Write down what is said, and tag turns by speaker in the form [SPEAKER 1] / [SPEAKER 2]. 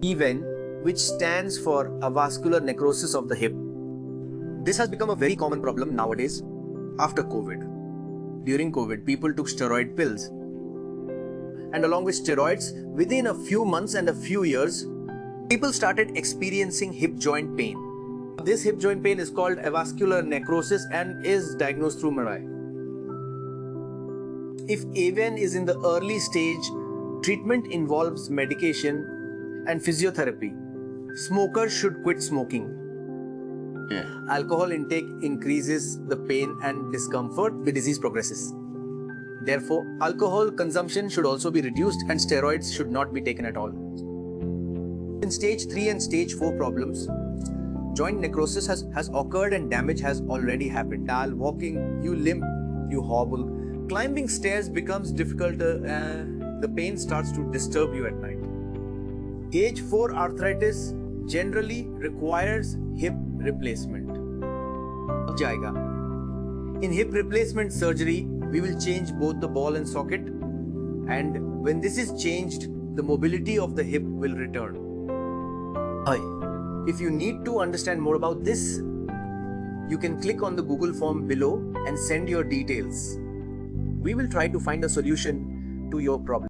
[SPEAKER 1] AVN, which stands for Avascular Necrosis of the hip. This has become a very common problem nowadays after COVID. During COVID, people took steroid pills. And along with steroids, within a few months and a few years, people started experiencing hip joint pain. This hip joint pain is called avascular necrosis and is diagnosed through MRI. If AVN is in the early stage, treatment involves medication and physiotherapy. Smokers should quit smoking. Alcohol intake increases the pain and discomfort, the disease progresses. Therefore, alcohol consumption should also be reduced and steroids should not be taken at all. In stage 3 and stage 4 problems, joint necrosis has occurred and damage has already happened. While walking, you limp, you hobble. Climbing stairs becomes difficult, the pain starts to disturb you at night. Stage 4 arthritis generally requires hip replacement. In hip replacement surgery, we will change both the ball and socket, and when this is changed, the mobility of the hip will return. If you need to understand more about this, you can click on the Google form below and send your details. We will try to find a solution to your problem.